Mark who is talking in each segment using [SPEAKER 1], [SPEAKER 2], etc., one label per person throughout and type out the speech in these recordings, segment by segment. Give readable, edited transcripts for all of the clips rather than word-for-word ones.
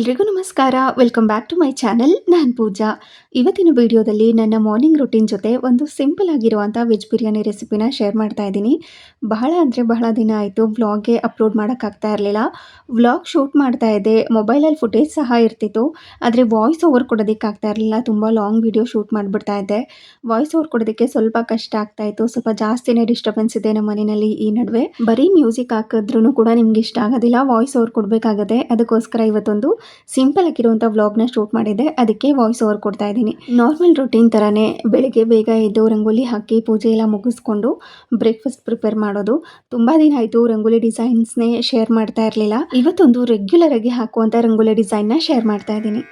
[SPEAKER 1] ಎಲ್ರಿಗೂ ನಮಸ್ಕಾರ. Welcome back to my channel. ನಾನು ಪೂಜಾ. ಇವತ್ತಿನ ವಿಡಿಯೋದಲ್ಲಿ ನನ್ನ ಮಾರ್ನಿಂಗ್ ರೂಟೀನ್ ಜೊತೆ ಒಂದು ಸಿಂಪಲ್ ಆಗಿರುವಂಥ ವೆಜ್ ಬಿರಿಯಾನಿ ರೆಸಿಪಿನ ಶೇರ್ ಮಾಡ್ತಾ ಇದ್ದೀನಿ. ಬಹಳ ದಿನ ಆಯಿತು ವ್ಲಾಗ್ಗೆ ಅಪ್ಲೋಡ್ ಮಾಡೋಕ್ಕಾಗ್ತಾ ಇರಲಿಲ್ಲ. ವ್ಲಾಗ್ ಶೂಟ್ ಮಾಡ್ತಾ ಇದ್ದೆ, ಮೊಬೈಲಲ್ಲಿ ಫುಟೇಜ್ ಸಹ ಇರ್ತಿತ್ತು, ಆದರೆ ವಾಯ್ಸ್ ಓವರ್ ಕೊಡೋದಕ್ಕಾಗ್ತಾ ಇರಲಿಲ್ಲ. ತುಂಬ ಲಾಂಗ್ ವಿಡಿಯೋ ಶೂಟ್ ಮಾಡಿಬಿಡ್ತಾ ಇದ್ದೆ. ವಾಯ್ಸ್ ಓವರ್ ಕೊಡೋದಕ್ಕೆ ಸ್ವಲ್ಪ ಕಷ್ಟ ಆಗ್ತಾಯಿತ್ತು. ಸ್ವಲ್ಪ ಜಾಸ್ತಿನೇ ಡಿಸ್ಟರ್ಬೆನ್ಸ್ ಇದೆ ನಮ್ಮ ಮನೆಯಲ್ಲಿ ಈ ನಡುವೆ. ಬರೀ ಮ್ಯೂಸಿಕ್ ಹಾಕಿದ್ರೂ ಕೂಡ ನಿಮ್ಗೆ ಇಷ್ಟ ಆಗೋದಿಲ್ಲ, ವಾಯ್ಸ್ ಓವರ್ ಕೊಡಬೇಕಾಗತ್ತೆ. ಅದಕ್ಕೋಸ್ಕರ ಇವತ್ತೊಂದು ಸಿಂಪಲ್ ಆಗಿರುವಂಥ ವ್ಲಾಗ್ನ ಶೂಟ್ ಮಾಡಿದ್ದೆ, ಅದಕ್ಕೆ ವಾಯ್ಸ್ ಓವರ್ ಕೊಡ್ತಾ ಇದ್ದೀನಿ. ನಾರ್ಮಲ್ ರೂಟೀನ್ ಥರನೇ ಬೆಳಿಗ್ಗೆ ಬೇಗ ಎದ್ದು ರಂಗೋಲಿ ಹಾಕಿ ಪೂಜೆ ಎಲ್ಲ ಮುಗಿಸ್ಕೊಂಡು ಬ್ರೇಕ್ಫಾಸ್ಟ್ ಪ್ರಿಪೇರ್ ಮಾಡೋದು. ತುಂಬ ದಿನ ಆಯಿತು ರಂಗೋಲಿ ಡಿಸೈನ್ಸ್ನೇ ಶೇರ್ ಮಾಡ್ತಾ ಇರಲಿಲ್ಲ. ಇವತ್ತೊಂದು ರೆಗ್ಯುಲರ್ ಆಗಿ ಹಾಕುವಂಥ ರಂಗೋಲಿ ಡಿಸೈನ್ನ ಶೇರ್ ಮಾಡ್ತಾ ಇದ್ದೀನಿ.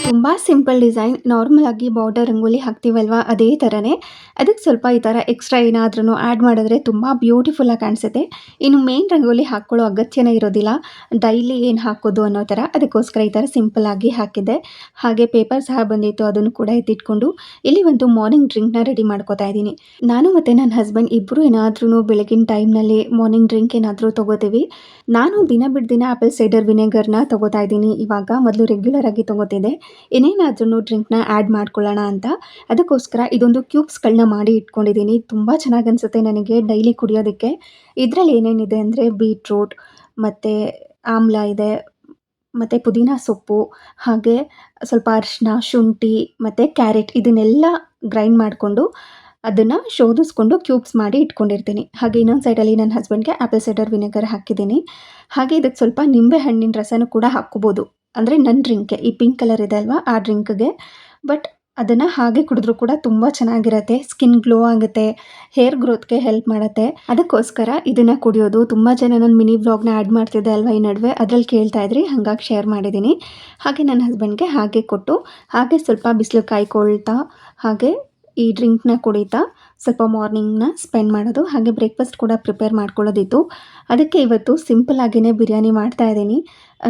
[SPEAKER 1] ತುಂಬ ಸಿಂಪಲ್ ಡಿಸೈನ್. ನಾರ್ಮಲ್ ಆಗಿ ಬಾರ್ಡರ್ ರಂಗೋಲಿ ಹಾಕ್ತೀವಲ್ವ, ಅದೇ ಥರನೇ ಅದಕ್ಕೆ ಸ್ವಲ್ಪ ಈ ಥರ ಎಕ್ಸ್ಟ್ರಾ ಏನಾದ್ರೂ ಆ್ಯಡ್ ಮಾಡಿದ್ರೆ ತುಂಬ ಬ್ಯೂಟಿಫುಲ್ಲಾಗಿ ಕಾಣಿಸುತ್ತೆ. ಇನ್ನು ಮೇನ್ ರಂಗೋಲಿ ಹಾಕ್ಕೊಳ್ಳೋ ಅಗತ್ಯನೇ ಇರೋದಿಲ್ಲ, ಡೈಲಿ ಏನು ಹಾಕೋದು ಅನ್ನೋ ಥರ. ಅದಕ್ಕೋಸ್ಕರ ಈ ಥರ ಸಿಂಪಲ್ಲಾಗಿ ಹಾಕಿದ್ದೆ. ಹಾಗೆ ಪೇಪರ್ ಸಹ ಬಂದಿತ್ತು, ಅದನ್ನು ಕೂಡ ಎತ್ತಿಟ್ಕೊಂಡು ಇಲ್ಲಿ ಒಂದು ಮಾರ್ನಿಂಗ್ ಡ್ರಿಂಕ್ನ ರೆಡಿ ಮಾಡ್ಕೋತಾ ಇದ್ದೀನಿ. ನಾನು ಮತ್ತು ನನ್ನ ಹಸ್ಬೆಂಡ್ ಇಬ್ಬರು ಏನಾದ್ರೂ ಬೆಳಗಿನ ಟೈಮ್ನಲ್ಲಿ ಮಾರ್ನಿಂಗ್ ಡ್ರಿಂಕ್ ಏನಾದರೂ ತೊಗೋತೀವಿ. ನಾನು ದಿನ ಬಿಟ್ಟು ದಿನ ಆ್ಯಪಲ್ ಸೈಡರ್ ವಿನೆಗರ್ನ ತೊಗೋತಾ ಇದ್ದೀನಿ ಇವಾಗ. ಮೊದಲು ರೆಗ್ಯುಲರ್ ಆಗಿ ತೊಗೋತಿದ್ದೆ, ಏನೇನಾದ್ರೂ ಡ್ರಿಂಕ್ನ ಆ್ಯಡ್ ಮಾಡ್ಕೊಳ್ಳೋಣ ಅಂತ. ಅದಕ್ಕೋಸ್ಕರ ಇದೊಂದು ಕ್ಯೂಬ್ಸ್ಗಳನ್ನ ಮಾಡಿ ಇಟ್ಕೊಂಡಿದ್ದೀನಿ. ತುಂಬ ಚೆನ್ನಾಗಿ ಅನಿಸುತ್ತೆ ನನಗೆ ಡೈಲಿ ಕುಡಿಯೋದಕ್ಕೆ. ಇದರಲ್ಲಿ ಏನೇನಿದೆ ಅಂದರೆ ಬೀಟ್ರೂಟ್ ಮತ್ತು ಆಮ್ಲ ಇದೆ, ಮತ್ತು ಪುದೀನ ಸೊಪ್ಪು, ಹಾಗೆ ಸ್ವಲ್ಪ ಅರಿಶಿನ, ಶುಂಠಿ ಮತ್ತು ಕ್ಯಾರೆಟ್, ಇದನ್ನೆಲ್ಲ ಗ್ರೈಂಡ್ ಮಾಡಿಕೊಂಡು ಅದನ್ನು ಶೋಧಿಸ್ಕೊಂಡು ಕ್ಯೂಬ್ಸ್ ಮಾಡಿ ಇಟ್ಕೊಂಡಿರ್ತೀನಿ. ಹಾಗೆ ಇನ್ನೊಂದು ಸೈಡಲ್ಲಿ ನನ್ನ ಹಸ್ಬೆಂಡ್ಗೆ ಆ್ಯಪಲ್ ಸೈಡರ್ ವಿನೆಗರ್ ಹಾಕಿದ್ದೀನಿ. ಹಾಗೆ ಇದಕ್ಕೆ ಸ್ವಲ್ಪ ನಿಂಬೆ ಹಣ್ಣಿನ ರಸನೂ ಕೂಡ ಹಾಕ್ಕೋಬೋದು, ಅಂದರೆ ನನ್ನ ಡ್ರಿಂಕ್ಗೆ ಈ ಪಿಂಕ್ ಕಲರ್ ಇದೆ ಅಲ್ವಾ ಆ ಡ್ರಿಂಕ್ಗೆ. ಬಟ್ ಅದನ್ನು ಹಾಗೆ ಕುಡಿದ್ರೂ ಕೂಡ ತುಂಬ ಚೆನ್ನಾಗಿರುತ್ತೆ, ಸ್ಕಿನ್ ಗ್ಲೋ ಆಗುತ್ತೆ, ಹೇರ್ ಗ್ರೋತ್ಗೆ ಹೆಲ್ಪ್ ಮಾಡುತ್ತೆ. ಅದಕ್ಕೋಸ್ಕರ ಇದನ್ನು ಕುಡಿಯೋದು. ತುಂಬ ಜನ ನನ್ನ ಮಿನಿ ವ್ಲಾಗ್ನ ಆ್ಯಡ್ ಮಾಡ್ತಿದ್ದೆ ಅಲ್ವಾ ಈ ನಡುವೆ, ಅದರಲ್ಲಿ ಕೇಳ್ತಾ ಇದ್ರಿ, ಹಾಗಾಗಿ ಶೇರ್ ಮಾಡಿದ್ದೀನಿ. ಹಾಗೆ ನನ್ನ ಹಸ್ಬೆಂಡ್ಗೆ ಹಾಗೆ ಕೊಟ್ಟು, ಹಾಗೆ ಸ್ವಲ್ಪ ಬಿಸಿಲು ಕಾಯ್ಕೊಳ್ತಾ ಹಾಗೆ ಈ ಡ್ರಿಂಕ್ನ ಕುಡಿತಾ ಸ್ವಲ್ಪ ಮಾರ್ನಿಂಗ್ನ ಸ್ಪೆಂಡ್ ಮಾಡೋದು. ಹಾಗೆ ಬ್ರೇಕ್ಫಾಸ್ಟ್ ಕೂಡ ಪ್ರಿಪೇರ್ ಮಾಡ್ಕೊಳ್ಳೋದಿತ್ತು. ಅದಕ್ಕೆ ಇವತ್ತು ಸಿಂಪಲ್ಲಾಗಿಯೇ ಬಿರಿಯಾನಿ ಮಾಡ್ತಾ ಇದ್ದೀನಿ.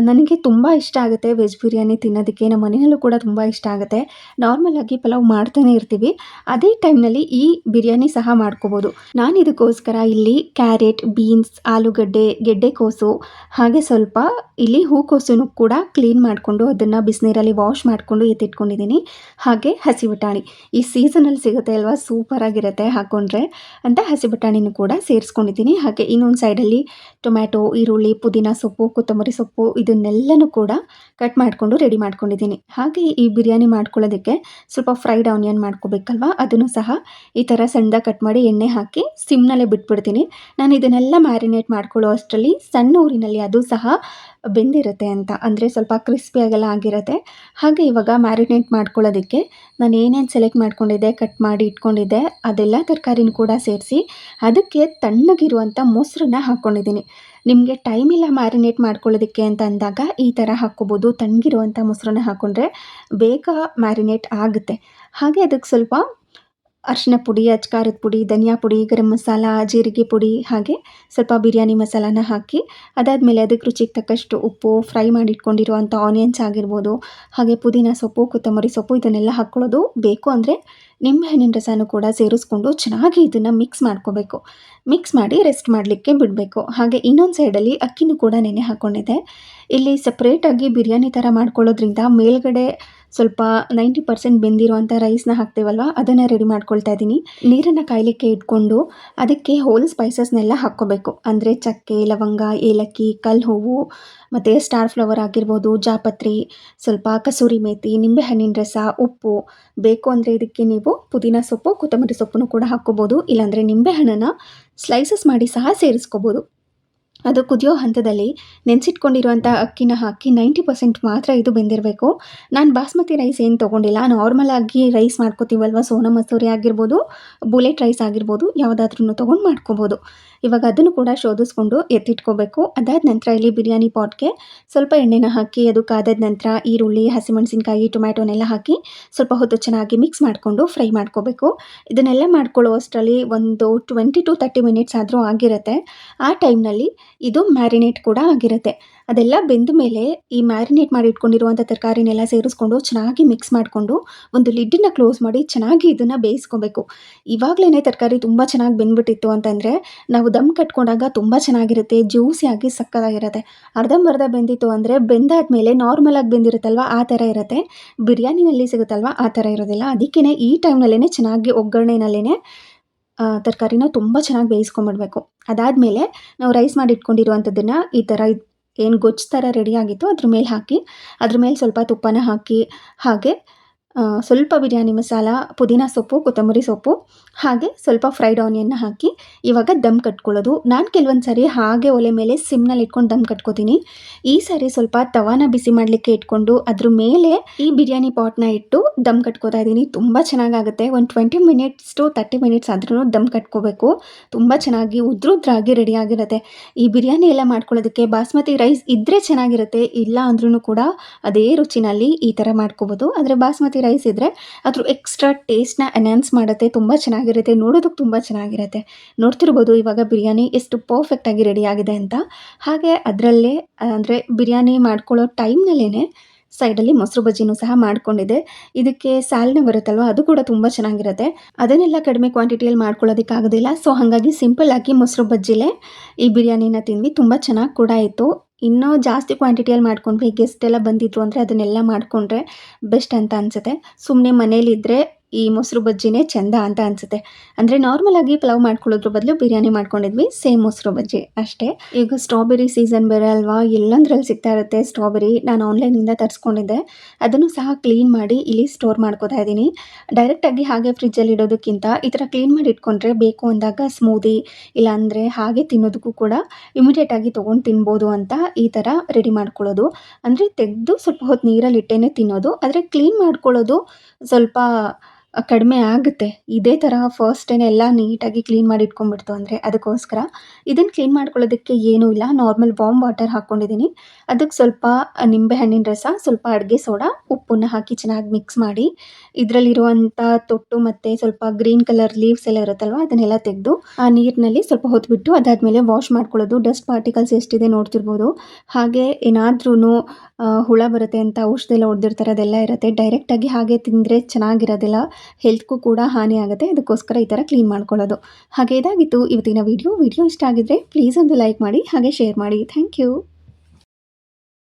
[SPEAKER 1] ನನಗೆ ತುಂಬ ಇಷ್ಟ ಆಗುತ್ತೆ ವೆಜ್ ಬಿರಿಯಾನಿ ತಿನ್ನೋದಕ್ಕೆ, ನಮ್ಮ ಮನೆಯಲ್ಲೂ ಕೂಡ ತುಂಬ ಇಷ್ಟ ಆಗುತ್ತೆ. ನಾರ್ಮಲಾಗಿ ಪಲಾವ್ ಮಾಡ್ತಾನೆ ಇರ್ತೀವಿ, ಅದೇ ಟೈಮ್ನಲ್ಲಿ ಈ ಬಿರಿಯಾನಿ ಸಹ ಮಾಡ್ಕೋಬೋದು. ನಾನು ಇದಕ್ಕೋಸ್ಕರ ಇಲ್ಲಿ ಕ್ಯಾರೆಟ್, ಬೀನ್ಸ್, ಆಲೂಗಡ್ಡೆ, ಗೆಡ್ಡೆಕೋಸು, ಹಾಗೆ ಸ್ವಲ್ಪ ಇಲ್ಲಿ ಹೂಕೋಸನ್ನು ಕೂಡ ಕ್ಲೀನ್ ಮಾಡಿಕೊಂಡು ಅದನ್ನು ಬಿಸಿನೀರಲ್ಲಿ ವಾಶ್ ಮಾಡಿಕೊಂಡು ಎತ್ತಿಟ್ಕೊಂಡಿದ್ದೀನಿ. ಹಾಗೆ ಹಸಿ ಬಟಾಣಿ, ಈ ಸೀಸನಲ್ಲಿ ಸಿಗುತ್ತೆ ಅಲ್ವಾ, ಸೂಪರಾಗಿರುತ್ತೆ ಹಾಕ್ಕೊಂಡ್ರೆ ಅಂತ ಹಸಿ ಬಟಾಣಿನೂ ಕೂಡ ಸೇರಿಸ್ಕೊಂಡಿದ್ದೀನಿ. ಹಾಗೆ ಇನ್ನೊಂದು ಸೈಡಲ್ಲಿ ಟೊಮ್ಯಾಟೊ, ಈರುಳ್ಳಿ, ಪುದೀನ ಸೊಪ್ಪು, ಕೊತ್ತಂಬರಿ ಸೊಪ್ಪು, ಇದನ್ನೆಲ್ಲನೂ ಕೂಡ ಕಟ್ ಮಾಡಿಕೊಂಡು ರೆಡಿ ಮಾಡ್ಕೊಂಡಿದ್ದೀನಿ. ಹಾಗೆ ಈ ಬಿರಿಯಾನಿ ಮಾಡ್ಕೊಳ್ಳೋದಕ್ಕೆ ಸ್ವಲ್ಪ ಫ್ರೈಡ್ ಆನಿಯನ್ ಮಾಡ್ಕೋಬೇಕಲ್ವ, ಅದನ್ನು ಸಹ ಈ ಥರ ಸಣ್ಣದಾಗಿ ಕಟ್ ಮಾಡಿ ಎಣ್ಣೆ ಹಾಕಿ ಸಿಮ್ನಲ್ಲೇ ಬಿಟ್ಬಿಡ್ತೀನಿ. ನಾನು ಇದನ್ನೆಲ್ಲ ಮ್ಯಾರಿನೇಟ್ ಮಾಡ್ಕೊಳ್ಳೋ ಅಷ್ಟರಲ್ಲಿ ಸಣ್ಣ ಊರಿನಲ್ಲಿ ಅದು ಸಹ ಬೆಂದಿರುತ್ತೆ ಅಂತ, ಅಂದರೆ ಸ್ವಲ್ಪ ಕ್ರಿಸ್ಪಿಯಾಗೆಲ್ಲ ಆಗಿರುತ್ತೆ. ಹಾಗೆ ಇವಾಗ ಮ್ಯಾರಿನೇಟ್ ಮಾಡ್ಕೊಳ್ಳೋದಕ್ಕೆ ನಾನು ಏನೇನು ಸೆಲೆಕ್ಟ್ ಮಾಡ್ಕೊಂಡಿದ್ದೆ, ಕಟ್ ಮಾಡಿ ಇಟ್ಕೊಂಡಿದ್ದೆ, ಅದೆಲ್ಲ ತರಕಾರಿನೂ ಕೂಡ ಸೇರಿಸಿ ಅದಕ್ಕೆ ತಣ್ಣಗಿರುವಂಥ ಮೊಸರನ್ನ ಹಾಕ್ಕೊಂಡಿದ್ದೀನಿ. ನಿಮಗೆ ಟೈಮ್ ಇಲ್ಲ ಮ್ಯಾರಿನೇಟ್ ಮಾಡ್ಕೊಳ್ಳೋದಕ್ಕೆ ಅಂತ ಅಂದಾಗ ಈ ಥರ ಹಾಕ್ಕೋಬೋದು. ತಣ್ಣಗಿರುವಂಥ ಮೊಸರನ್ನ ಹಾಕ್ಕೊಂಡ್ರೆ ಬೇಗ ಮ್ಯಾರಿನೇಟ್ ಆಗುತ್ತೆ. ಹಾಗೆ ಅದಕ್ಕೆ ಸ್ವಲ್ಪ ಅರಿಶಿನ ಪುಡಿ, ಅಚ್ಕಾರದ ಪುಡಿ, ಧನಿಯಾ ಪುಡಿ, ಗರಂ ಮಸಾಲ, ಜೀರಿಗೆ ಪುಡಿ, ಹಾಗೆ ಸ್ವಲ್ಪ ಬಿರಿಯಾನಿ ಮಸಾಲಾನ ಹಾಕಿ, ಅದಾದಮೇಲೆ ಅದಕ್ಕೆ ರುಚಿಗೆ ತಕ್ಕಷ್ಟು ಉಪ್ಪು, ಫ್ರೈ ಮಾಡಿ ಇಟ್ಕೊಂಡಿರುವಂಥ ಆನಿಯನ್ಸ್ ಆಗಿರ್ಬೋದು, ಹಾಗೆ ಪುದೀನ ಸೊಪ್ಪು, ಕೊತ್ತಂಬರಿ ಸೊಪ್ಪು, ಇದನ್ನೆಲ್ಲ ಹಾಕ್ಕೊಳ್ಳೋದು. ಬೇಕು ಅಂದರೆ ನಿಂಬೆಹಣ್ಣಿನ ರಸನೂ ಕೂಡ ಸೇರಿಸ್ಕೊಂಡು ಚೆನ್ನಾಗಿ ಇದನ್ನು ಮಿಕ್ಸ್ ಮಾಡ್ಕೋಬೇಕು. ಮಿಕ್ಸ್ ಮಾಡಿ ರೆಸ್ಟ್ ಮಾಡಲಿಕ್ಕೆ ಬಿಡಬೇಕು. ಹಾಗೆ ಇನ್ನೊಂದು ಸೈಡಲ್ಲಿ ಅಕ್ಕಿನೂ ಕೂಡ ನೆನೆ ಹಾಕ್ಕೊಂಡಿದ್ದೆ. ಇಲ್ಲಿ ಸಪ್ರೇಟಾಗಿ ಬಿರಿಯಾನಿ ಥರ ಮಾಡ್ಕೊಳ್ಳೋದ್ರಿಂದ ಮೇಲ್ಗಡೆ ಸ್ವಲ್ಪ 90% ಬೆಂದಿರುವಂಥ ರೈಸ್ನ ಹಾಕ್ತೀವಲ್ವ ಅದನ್ನು ರೆಡಿ ಮಾಡ್ಕೊಳ್ತಾ ಇದ್ದೀನಿ. ನೀರನ್ನು ಕಾಯಲಿಕ್ಕೆ ಇಟ್ಕೊಂಡು ಅದಕ್ಕೆ ಹೋಲ್ ಸ್ಪೈಸಸ್ನೆಲ್ಲ ಹಾಕ್ಕೋಬೇಕು. ಅಂದರೆ ಚಕ್ಕೆ, ಲವಂಗ, ಏಲಕ್ಕಿ, ಕಲ್ಲು ಹೂವು ಮತ್ತು ಸ್ಟಾರ್ ಫ್ಲವರ್ ಆಗಿರ್ಬೋದು, ಜಾಪತ್ರಿ, ಸ್ವಲ್ಪ ಕಸೂರಿ ಮೇಥಿ, ನಿಂಬೆಹಣ್ಣಿನ ರಸ, ಉಪ್ಪು. ಬೇಕು ಅಂದರೆ ಇದಕ್ಕೆ ನೀವು ಪುದೀನ ಸೊಪ್ಪು, ಕೊತ್ತಂಬರಿ ಸೊಪ್ಪನ್ನು ಕೂಡ ಹಾಕ್ಕೋಬೋದು. ಇಲ್ಲಾಂದರೆ ನಿಂಬೆಹಣ್ಣನ್ನು ಸ್ಲೈಸಸ್ ಮಾಡಿ ಸಹ ಸೇರಿಸ್ಕೋಬೋದು. ಅದು ಕುದಿಯೋ ಹಂತದಲ್ಲಿ ನೆನೆಸಿಟ್ಕೊಂಡಿರುವಂಥ ಅಕ್ಕಿನ ಹಾಕಿ 90% ಮಾತ್ರ ಇದು ಬೆಂದಿರಬೇಕು. ನಾನು ಬಾಸ್ಮತಿ ರೈಸ್ ಏನು ತೊಗೊಂಡಿಲ್ಲ, ನಾರ್ಮಲ್ ಆಗಿ ರೈಸ್ ಮಾಡ್ಕೋತೀವಲ್ವ, ಸೋನಾ ಮಸೂರಿ ಆಗಿರ್ಬೋದು, ಬುಲೆಟ್ ರೈಸ್ ಆಗಿರ್ಬೋದು, ಯಾವುದಾದ್ರೂ ತೊಗೊಂಡು ಮಾಡ್ಕೋಬೋದು. ಇವಾಗ ಅದನ್ನು ಕೂಡ ಶೋಧಿಸ್ಕೊಂಡು ಎತ್ತಿಟ್ಕೋಬೇಕು. ಅದಾದ ನಂತರ ಇಲ್ಲಿ ಬಿರಿಯಾನಿ ಪಾಟ್ಗೆ ಸ್ವಲ್ಪ ಎಣ್ಣೆನ ಹಾಕಿ ಅದು ಕಾದಾದ ನಂತರ ಈರುಳ್ಳಿ, ಹಸಿಮೆಣಸಿನ್ಕಾಯಿ, ಟೊಮ್ಯಾಟೊನೆಲ್ಲ ಹಾಕಿ ಸ್ವಲ್ಪ ಹೊತ್ತು ಚೆನ್ನಾಗಿ ಮಿಕ್ಸ್ ಮಾಡಿಕೊಂಡು ಫ್ರೈ ಮಾಡ್ಕೋಬೇಕು. ಇದನ್ನೆಲ್ಲ ಮಾಡ್ಕೊಳ್ಳೋ ಅಷ್ಟರಲ್ಲಿ ಒಂದು 20 to 30 ಮಿನಿಟ್ಸ್ ಆದರೂ ಆಗಿರುತ್ತೆ. ಆ ಟೈಮ್ನಲ್ಲಿ ಇದು ಮ್ಯಾರಿನೇಟ್ ಕೂಡ ಆಗಿರುತ್ತೆ. ಅದೆಲ್ಲ ಬೆಂದ ಮೇಲೆ ಈ ಮ್ಯಾರಿನೇಟ್ ಮಾಡಿ ಇಟ್ಕೊಂಡಿರುವಂಥ ತರಕಾರಿನೆಲ್ಲ ಸೇರಿಸ್ಕೊಂಡು ಚೆನ್ನಾಗಿ ಮಿಕ್ಸ್ ಮಾಡಿಕೊಂಡು ಒಂದು ಲಿಡ್ಡನ್ನು ಕ್ಲೋಸ್ ಮಾಡಿ ಚೆನ್ನಾಗಿ ಇದನ್ನು ಬೇಯಿಸ್ಕೋಬೇಕು. ಇವಾಗಲೇ ತರಕಾರಿ ತುಂಬ ಚೆನ್ನಾಗಿ ಬೆಂದ್ಬಿಟ್ಟಿತ್ತು ಅಂತಂದರೆ ನಾವು ದಮ್ ಕಟ್ಕೊಂಡಾಗ ತುಂಬ ಚೆನ್ನಾಗಿರುತ್ತೆ, ಜ್ಯೂಸಿಯಾಗಿ ಸಕ್ಕತ್ತಾಗಿರುತ್ತೆ. ಅರ್ಧಂಬರ್ಧ ಬೆಂದಿತ್ತು ಅಂದರೆ ಬೆಂದಾದ್ಮೇಲೆ ನಾರ್ಮಲಾಗಿ ಬೆಂದಿರುತ್ತಲ್ವ ಆ ಥರ ಇರುತ್ತೆ. ಬಿರಿಯಾನಿನಲ್ಲಿ ಸಿಗುತ್ತಲ್ವ ಆ ಥರ ಇರೋದಿಲ್ಲ. ಅದಕ್ಕೇ ಈ ಟೈಮ್ನಲ್ಲೇ ಚೆನ್ನಾಗಿ ಒಗ್ಗರಣೆನಲ್ಲೇ ತರಕಾರಿನ ತುಂಬ ಚೆನ್ನಾಗಿ ಬೇಯಿಸ್ಕೊಂಬಿಡ್ಬೇಕು. ಅದಾದಮೇಲೆ ನಾವು ರೈಸ್ ಮಾಡಿ ಇಟ್ಕೊಂಡಿರುವಂಥದ್ದನ್ನು ಈ ಥರ ಏನು ಗೊಜ್ಜು ಥರ ರೆಡಿಯಾಗಿತ್ತು ಅದ್ರ ಮೇಲೆ ಹಾಕಿ, ಅದ್ರ ಮೇಲೆ ಸ್ವಲ್ಪ ತುಪ್ಪನ ಹಾಕಿ, ಹಾಗೆ ಸ್ವಲ್ಪ ಬಿರಿಯಾನಿ ಮಸಾಲ, ಪುದೀನ ಸೊಪ್ಪು, ಕೊತ್ತಂಬರಿ ಸೊಪ್ಪು, ಹಾಗೆ ಸ್ವಲ್ಪ ಫ್ರೈಡ್ ಆನಿಯನ್ನ ಹಾಕಿ ಇವಾಗ ದಮ್ ಕಟ್ಕೊಳ್ಳೋದು. ನಾನು ಕೆಲವೊಂದು ಸಾರಿ ಹಾಗೆ ಒಲೆ ಮೇಲೆ ಸಿಮ್ನಲ್ಲಿ ಇಟ್ಕೊಂಡು ದಮ್ ಕಟ್ಕೋತೀನಿ. ಈ ಸಾರಿ ಸ್ವಲ್ಪ ತವಾನ ಬಿಸಿ ಮಾಡಲಿಕ್ಕೆ ಇಟ್ಕೊಂಡು ಅದ್ರ ಮೇಲೆ ಈ ಬಿರಿಯಾನಿ ಪಾಟ್ನ ಇಟ್ಟು ದಮ್ ಕಟ್ಕೋತಾ ಇದ್ದೀನಿ. ತುಂಬ ಚೆನ್ನಾಗಾಗುತ್ತೆ. ಒಂದು 20 ಮಿನಿಟ್ಸ್ to 30 ಮಿನಿಟ್ಸ್ ಆದ್ರೂ ದಮ್ ಕಟ್ಕೋಬೇಕು. ತುಂಬ ಚೆನ್ನಾಗಿ ಉದ್ರುದ್ರಾಗಿ ರೆಡಿಯಾಗಿರುತ್ತೆ. ಈ ಬಿರಿಯಾನಿ ಎಲ್ಲ ಮಾಡ್ಕೊಳ್ಳೋದಕ್ಕೆ ಬಾಸ್ಮತಿ ರೈಸ್ ಇದ್ದರೆ ಚೆನ್ನಾಗಿರುತ್ತೆ, ಇಲ್ಲ ಅಂದ್ರೂ ಕೂಡ ಅದೇ ರುಚಿನಲ್ಲಿ ಈ ಥರ ಮಾಡ್ಕೋಬೋದು. ಆದರೆ ಬಾಸ್ಮತಿ ರೈಸ್ ಇದ್ದರೆ ಅದ್ರ ಎಕ್ಸ್ಟ್ರಾ ಟೇಸ್ಟ್ನ ಎನ್ಹಾನ್ಸ್ ಮಾಡುತ್ತೆ, ತುಂಬ ಚೆನ್ನಾಗಿರುತ್ತೆ, ನೋಡೋದಕ್ಕೆ ತುಂಬ ಚೆನ್ನಾಗಿರುತ್ತೆ. ನೋಡ್ತಿರ್ಬೋದು ಇವಾಗ ಬಿರಿಯಾನಿ ಎಷ್ಟು ಪರ್ಫೆಕ್ಟಾಗಿ ರೆಡಿಯಾಗಿದೆ ಅಂತ. ಹಾಗೆ ಅದರಲ್ಲೇ ಅಂದರೆ ಬಿರಿಯಾನಿ ಮಾಡ್ಕೊಳ್ಳೋ ಟೈಮ್ನಲ್ಲೇ ಸೈಡಲ್ಲಿ ಮೊಸರು ಬಜ್ಜಿನೂ ಸಹ ಮಾಡ್ಕೊಂಡಿದ್ದೆ. ಇದಕ್ಕೆ ಸಾಲ್ನ ಬರುತ್ತಲ್ವ ಅದು ಕೂಡ ತುಂಬ ಚೆನ್ನಾಗಿರುತ್ತೆ. ಅದನ್ನೆಲ್ಲ ಕಡಿಮೆ ಕ್ವಾಂಟಿಟಿಯಲ್ಲಿ ಮಾಡ್ಕೊಳ್ಳೋದಕ್ಕಾಗೋದಿಲ್ಲ. ಸೊ ಹಾಗಾಗಿ ಸಿಂಪಲ್ಲಾಗಿ ಮೊಸರು ಬಜ್ಜಿಲೇ ಈ ಬಿರಿಯಾನಿನ ತಿಂದ್ವಿ. ತುಂಬ ಚೆನ್ನಾಗಿ ಕೂಡ ಇತ್ತು. ಇನ್ನೂ ಜಾಸ್ತಿ ಕ್ವಾಂಟಿಟಿಯಲ್ಲಿ ಮಾಡ್ಕೊಂಡ್ವಿ, ಗೆಸ್ಟ್ ಎಲ್ಲ ಬಂದಿದ್ರು ಅಂದರೆ ಅದನ್ನೆಲ್ಲ ಮಾಡಿಕೊಂಡ್ರೆ ಬೆಸ್ಟ್ ಅಂತ ಅನಿಸುತ್ತೆ. ಸುಮ್ಮನೆ ಮನೇಲಿದ್ದರೆ ಈ ಮೊಸರು ಬಜ್ಜಿನೇ ಚೆಂದ ಅಂತ ಅನಿಸುತ್ತೆ. ಅಂದರೆ ನಾರ್ಮಲಾಗಿ ಪಲಾವ್ ಮಾಡ್ಕೊಳ್ಳೋದ್ರ ಬದಲು ಬಿರಿಯಾನಿ ಮಾಡ್ಕೊಂಡಿದ್ವಿ, ಸೇಮ್ ಮೊಸರು ಬಜ್ಜಿ ಅಷ್ಟೇ. ಈಗ ಸ್ಟ್ರಾಬೆರಿ ಸೀಸನ್ ಬೇರೆ ಅಲ್ವಾ, ಎಲ್ಲಂದ್ರಲ್ಲಿ ಸಿಗ್ತಾ ಇರುತ್ತೆ ಸ್ಟ್ರಾಬೆರಿ. ನಾನು ಆನ್ಲೈನಿಂದ ತರಿಸ್ಕೊಂಡಿದ್ದೆ. ಅದನ್ನು ಸಹ ಕ್ಲೀನ್ ಮಾಡಿ ಇಲ್ಲಿ ಸ್ಟೋರ್ ಮಾಡ್ಕೋತಾ ಇದ್ದೀನಿ. ಡೈರೆಕ್ಟಾಗಿ ಹಾಗೆ ಫ್ರಿಜ್ಜಲ್ಲಿ ಇಡೋದಕ್ಕಿಂತ ಈ ಥರ ಕ್ಲೀನ್ ಮಾಡಿ ಇಟ್ಕೊಂಡ್ರೆ ಬೇಕು ಅಂದಾಗ ಸ್ಮೂದಿ ಇಲ್ಲಾಂದರೆ ಹಾಗೆ ತಿನ್ನೋದಕ್ಕೂ ಕೂಡ ಇಮಿಡಿಯೇಟಾಗಿ ತೊಗೊಂಡು ತಿನ್ಬೋದು ಅಂತ ಈ ಥರ ರೆಡಿ ಮಾಡ್ಕೊಳ್ಳೋದು. ಅಂದರೆ ತೆಗೆದು ಸ್ವಲ್ಪ ಹೊತ್ತು ನೀರಲ್ಲಿ ಇಟ್ಟೇ ತಿನ್ನೋದು. ಆದರೆ ಕ್ಲೀನ್ ಮಾಡ್ಕೊಳ್ಳೋದು ಸ್ವಲ್ಪ ಕಡಿಮೆ ಆಗುತ್ತೆ. ಇದೇ ಥರ ಫಸ್ಟೇನೆ ಎಲ್ಲ ನೀಟಾಗಿ ಕ್ಲೀನ್ ಮಾಡಿ ಇಟ್ಕೊಂಡ್ಬಿಡ್ತು ಅಂದರೆ ಅದಕ್ಕೋಸ್ಕರ. ಇದನ್ನು ಕ್ಲೀನ್ ಮಾಡ್ಕೊಳ್ಳೋದಕ್ಕೆ ಏನೂ ಇಲ್ಲ, ನಾರ್ಮಲ್ ವಾರ್ಮ್ ವಾಟರ್ ಹಾಕ್ಕೊಂಡಿದ್ದೀನಿ. ಅದಕ್ಕೆ ಸ್ವಲ್ಪ ನಿಂಬೆಹಣ್ಣಿನ ರಸ, ಸ್ವಲ್ಪ ಅಡುಗೆ ಸೋಡಾ, ಉಪ್ಪನ್ನು ಹಾಕಿ ಚೆನ್ನಾಗಿ ಮಿಕ್ಸ್ ಮಾಡಿ ಇದರಲ್ಲಿರುವಂಥ ತೊಟ್ಟು ಮತ್ತು ಸ್ವಲ್ಪ ಗ್ರೀನ್ ಕಲರ್ ಲೀವ್ಸ್ ಎಲ್ಲ ಇರುತ್ತಲ್ವ ಅದನ್ನೆಲ್ಲ ತೆಗೆದು ಆ ನೀರಿನಲ್ಲಿ ಸ್ವಲ್ಪ ಹೊತ್ತು ಬಿಟ್ಟು ಅದಾದಮೇಲೆ ವಾಶ್ ಮಾಡ್ಕೊಳ್ಳೋದು. ಡಸ್ಟ್ ಪಾರ್ಟಿಕಲ್ಸ್ ಎಷ್ಟಿದೆ ನೋಡ್ತಿರ್ಬೋದು. ಹಾಗೆ ಏನಾದ್ರೂ ಹುಳ ಬರುತ್ತೆ ಅಂತ ಔಷಧಿ ಎಲ್ಲ ಹೊಡೆದಿರ್ತಾರೆ, ಅದೆಲ್ಲ ಇರುತ್ತೆ. ಡೈರೆಕ್ಟಾಗಿ ಹಾಗೆ ತಿಂದರೆ ಚೆನ್ನಾಗಿರೋದಿಲ್ಲ, ಹೆಲ್ತ್ಗೂ ಕೂಡ ಹಾನಿ ಆಗುತ್ತೆ. ಅದಕ್ಕೋಸ್ಕರ ಈ ಥರ ಕ್ಲೀನ್ ಮಾಡ್ಕೊಳ್ಳೋದು. ಹಾಗೆ ಇದಾಗಿತ್ತು ಇವತ್ತಿನ ವಿಡಿಯೋ ಇಷ್ಟ ಆಗಿದ್ದರೆ ಪ್ಲೀಸ್ ಒಂದು ಲೈಕ್ ಮಾಡಿ, ಹಾಗೆ ಶೇರ್ ಮಾಡಿ. Thank you.